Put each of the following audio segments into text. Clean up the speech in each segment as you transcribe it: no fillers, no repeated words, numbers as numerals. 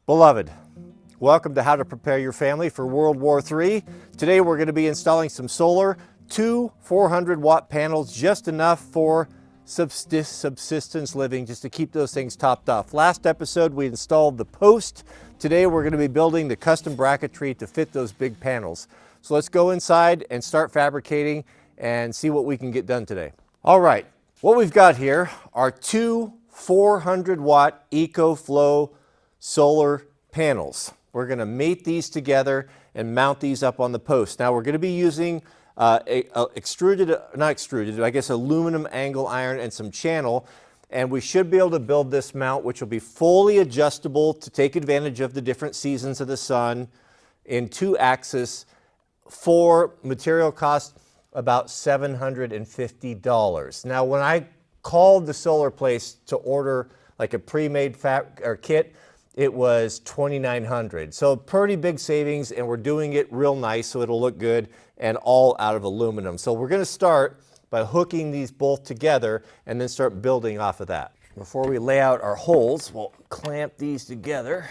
Beloved, welcome to How to Prepare Your Family for World War III. Today we're going to be installing some solar, two 400-watt panels, just enough for subsistence living, just to keep those things topped off. Last episode we installed the post. Today we're going to be building the custom bracketry to fit those big panels. So let's go inside and start fabricating and see what we can get done today. All right, what we've got here are two 400-watt EcoFlow solar panels. We're going to mate these together and mount these up on the post. Now we're going to be using aluminum angle iron and some channel, and we should be able to build this mount, which will be fully adjustable to take advantage of the different seasons of the sun in 2-axis for material cost about $750. Now when I called the solar place to order like a pre-made kit, it was $2,900. So pretty big savings, and we're doing it real nice so it'll look good, and all out of aluminum. So we're going to start by hooking these both together and then start building off of that. Before we lay out our holes, we'll clamp these together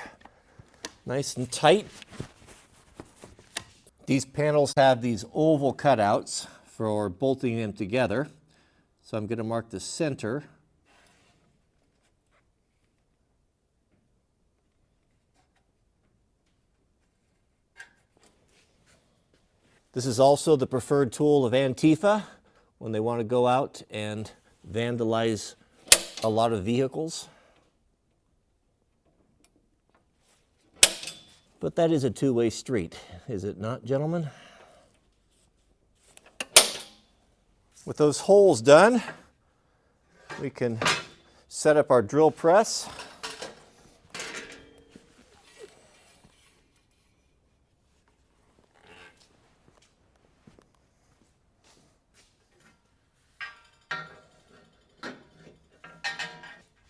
nice and tight. These panels have these oval cutouts for bolting them together. So I'm going to mark the center. This is also the preferred tool of Antifa when they want to go out and vandalize a lot of vehicles. But that is a two-way street, is it not, gentlemen? With those holes done, we can set up our drill press.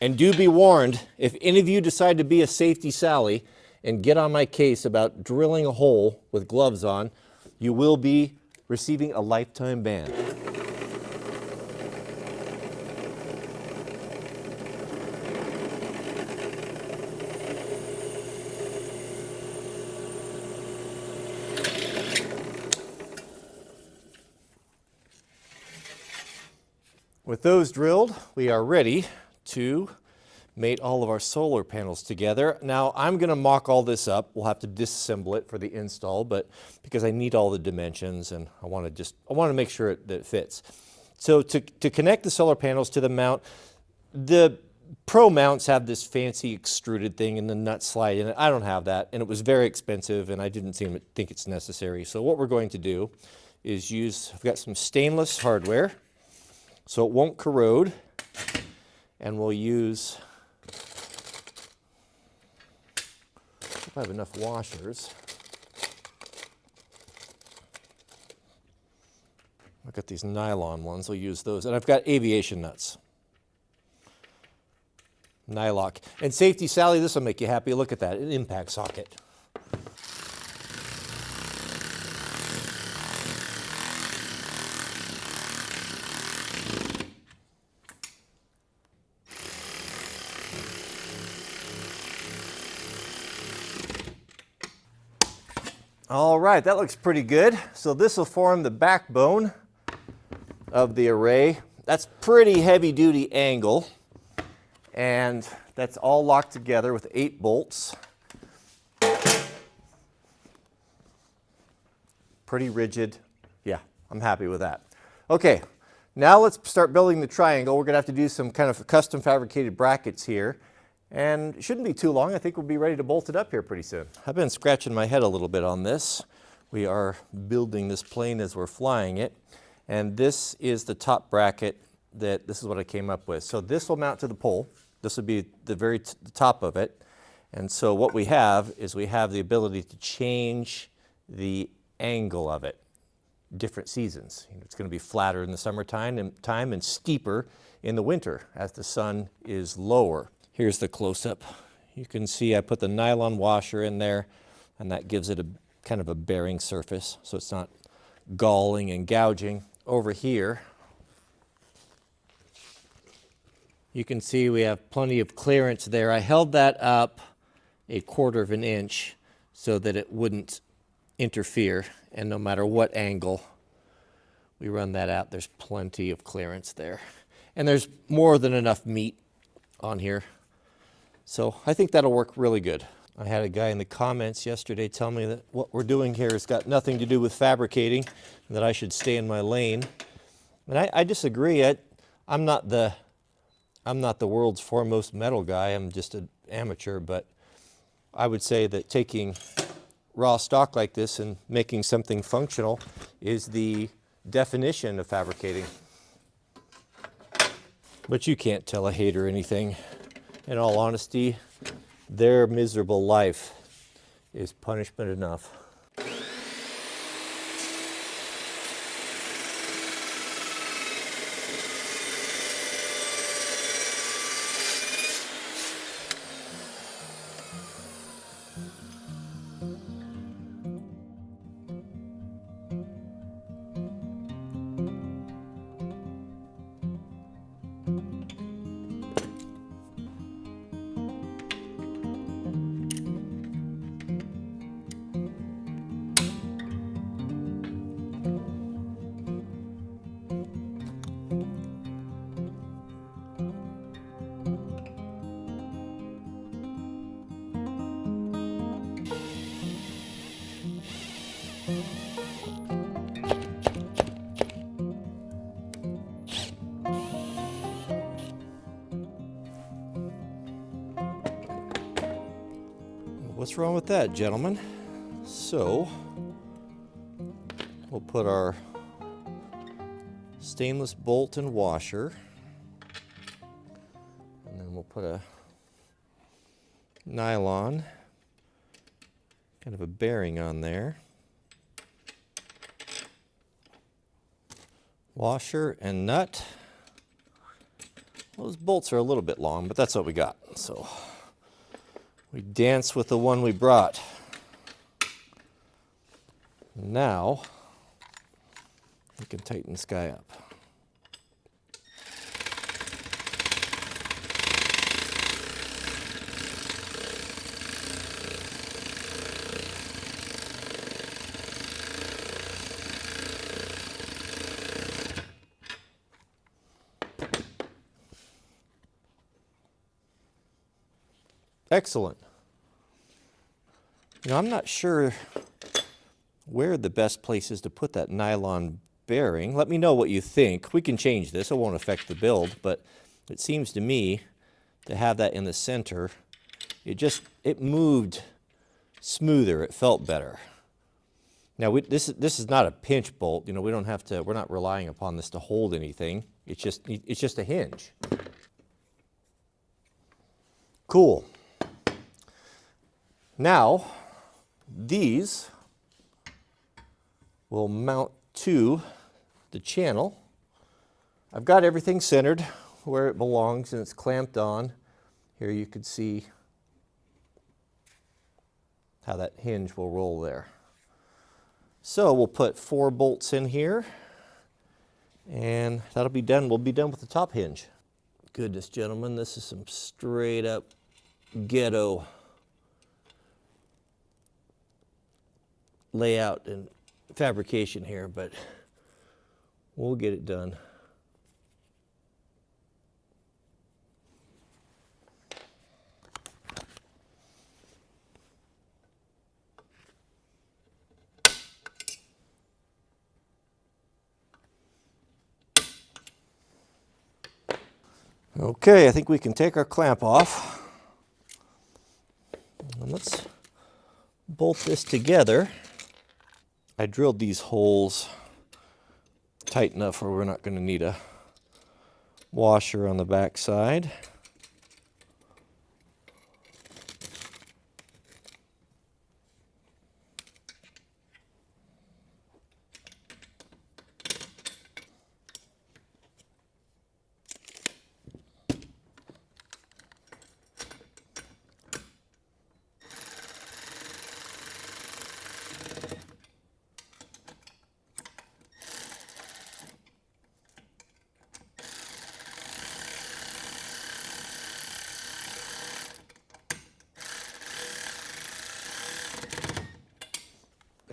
And do be warned, if any of you decide to be a safety Sally and get on my case about drilling a hole with gloves on, you will be receiving a lifetime ban. With those drilled, we are ready to mate all of our solar panels together. Now I'm going to mock all this up. We'll have to disassemble it for the install, but because I need all the dimensions and I want to make sure that it fits. So to connect the solar panels to the mount, the Pro mounts have this fancy extruded thing and the nut slide in it. I don't have that, and it was very expensive, and I didn't think it's necessary. So what we're going to do is I've got some stainless hardware so it won't corrode. And we'll use, if I have enough washers. I've got these nylon ones, we'll use those. And I've got aviation nuts. Nylock. And safety Sally, this will make you happy. Look at that, an impact socket. All right, that looks pretty good. So this will form the backbone of the array. That's pretty heavy-duty angle, and that's all locked together with 8 bolts. Pretty rigid. Yeah, I'm happy with that. Okay, now let's start building the triangle. We're going to have to do some kind of custom fabricated brackets here. And it shouldn't be too long. I think we'll be ready to bolt it up here pretty soon. I've been scratching my head a little bit on this. We are building this plane as we're flying it. And this is the top bracket this is what I came up with. So this will mount to the pole. This will be the top of it. And so what we have is we have the ability to change the angle of it. Different seasons. It's going to be flatter in the summertime and steeper in the winter as the sun is lower. Here's the close-up. You can see I put the nylon washer in there, and that gives it a kind of a bearing surface, so it's not galling and gouging. Over here, you can see we have plenty of clearance there. I held that up 1/4 of an inch so that it wouldn't interfere, and no matter what angle we run that out, there's plenty of clearance there. And there's more than enough meat on here. So I think that'll work really good. I had a guy in the comments yesterday tell me that what we're doing here has got nothing to do with fabricating, and that I should stay in my lane. And I disagree. I'm not the world's foremost metal guy. I'm just an amateur, but I would say that taking raw stock like this and making something functional is the definition of fabricating. But you can't tell a hater anything. In all honesty, their miserable life is punishment enough. What's wrong with that, gentlemen? So we'll put our stainless bolt and washer, and then we'll put a nylon, kind of a bearing on there. Washer and nut. Those bolts are a little bit long, but that's what we got. So we dance with the one we brought. Now we can tighten this guy up. Excellent. You know, I'm not sure where the best place is to put that nylon bearing. Let me know what you think. We can change this. It won't affect the build, but it seems to me to have that in the center, it moved smoother. It felt better. Now, this is not a pinch bolt. You know, we're not relying upon this to hold anything. It's just a hinge. Cool. Now, these will mount to the channel. I've got everything centered where it belongs and it's clamped on. Here you can see how that hinge will roll there. So we'll put 4 bolts in here and that'll be done. We'll be done with the top hinge. Goodness, gentlemen, this is some straight up ghetto layout and fabrication here, but we'll get it done. Okay, I think we can take our clamp off. And let's bolt this together. I drilled these holes tight enough where we're not going to need a washer on the back side.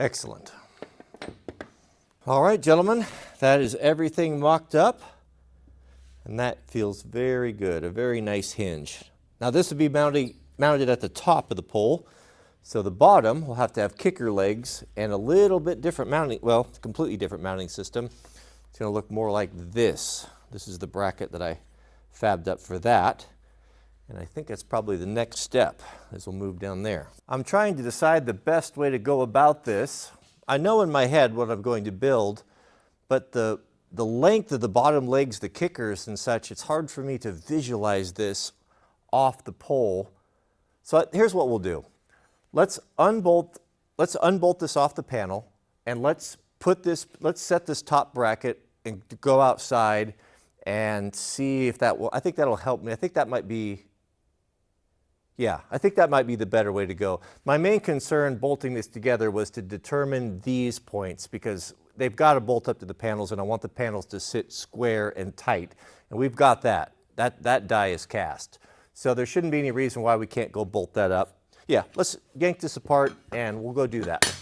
Excellent. All right, gentlemen, that is everything mocked up, and that feels very good, a very nice hinge. Now this will be mounted at the top of the pole, so the bottom will have to have kicker legs and a little bit different mounting, well, completely different mounting system. It's going to look more like this. This is the bracket that I fabbed up for that, and I think that's probably the next step as we'll move down there. I'm trying to decide the best way to go about this. I know in my head what I'm going to build, but the length of the bottom legs, the kickers and such, it's hard for me to visualize this off the pole. So here's what we'll do. Let's unbolt this off the panel, and let's set this top bracket and go outside and see if that will, I think that'll help me. I think that might be, yeah, I think that might be the better way to go. My main concern bolting this together was to determine these points, because they've got to bolt up to the panels, and I want the panels to sit square and tight. And we've got that. That die is cast. So there shouldn't be any reason why we can't go bolt that up. Yeah, let's yank this apart and we'll go do that.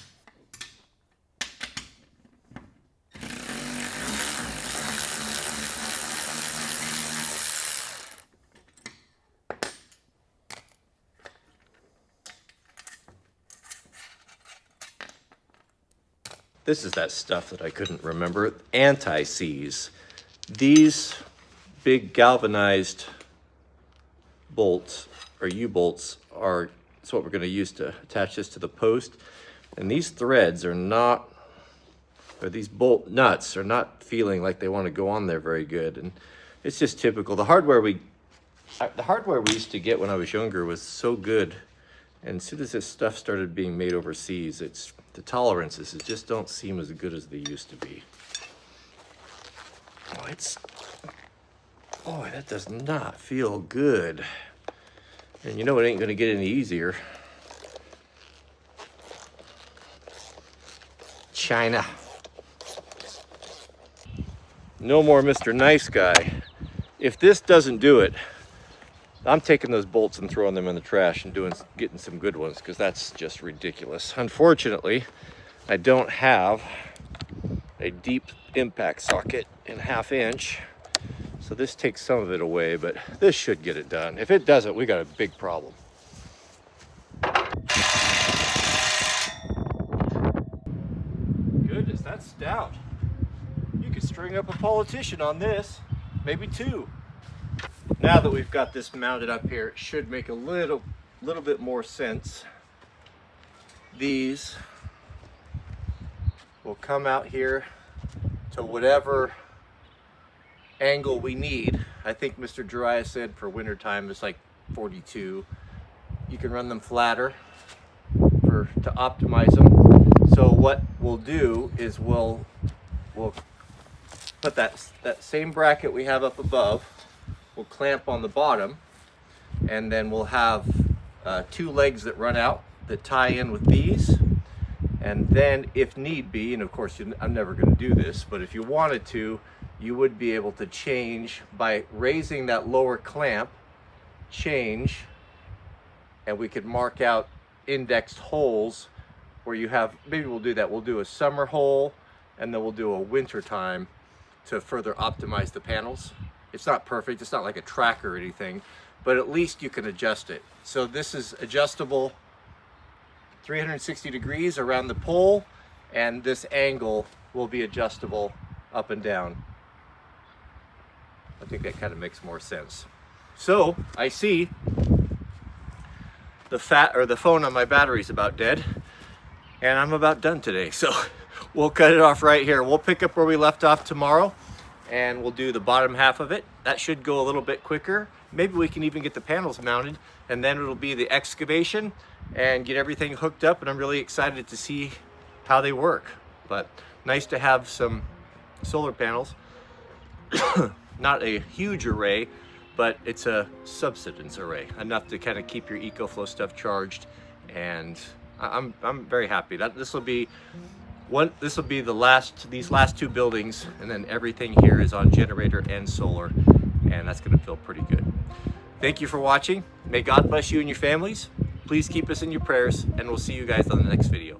This is that stuff that I couldn't remember. Anti-seize. These big galvanized bolts, or U-bolts, are what we're going to use to attach this to the post. And these threads are not, or these bolt nuts are not feeling like they want to go on there very good. And it's just typical. The hardware we used to get when I was younger was so good. And as soon as this stuff started being made overseas, the tolerances just don't seem as good as they used to be. Boy, that does not feel good. And you know it ain't gonna get any easier. China. No more Mr. Nice Guy. If this doesn't do it, I'm taking those bolts and throwing them in the trash and getting some good ones, because that's just ridiculous. Unfortunately, I don't have a deep impact socket in 1/2 inch. So this takes some of it away, but this should get it done. If it doesn't, we got a big problem. Goodness, that's stout. You could string up a politician on this, maybe 2. Now that we've got this mounted up here, it should make a little bit more sense. These will come out here to whatever angle we need. I think Mr. Jiraiya said for winter time it's like 42. You can run them flatter to optimize them. So what we'll do is we'll put that same bracket we have up above, we'll clamp on the bottom, and then we'll have 2 legs that run out that tie in with these. And then if need be, and of course I'm never going to do this, but if you wanted to, you would be able to change by raising that lower clamp, change, and we could mark out indexed holes where you have, maybe we'll do that. We'll do a summer hole, and then we'll do a winter time to further optimize the panels. It's not perfect, it's not like a tracker or anything, but at least you can adjust it. So this is adjustable 360 degrees around the pole, and this angle will be adjustable up and down. I think that kind of makes more sense. So I see the phone on my battery is about dead, and I'm about done today. So we'll cut it off right here. We'll pick up where we left off tomorrow, and we'll do the bottom half of it. That should go a little bit quicker. Maybe we can even get the panels mounted, and then it'll be the excavation and get everything hooked up. And I'm really excited to see how they work. But nice to have some solar panels. Not a huge array, but it's a subsistence array, enough to kind of keep your EcoFlow stuff charged. And I'm very happy that this will be these last 2 buildings, and then everything here is on generator and solar, and that's going to feel pretty good. Thank you for watching. May God bless you and your families. Please keep us in your prayers, and we'll see you guys on the next video.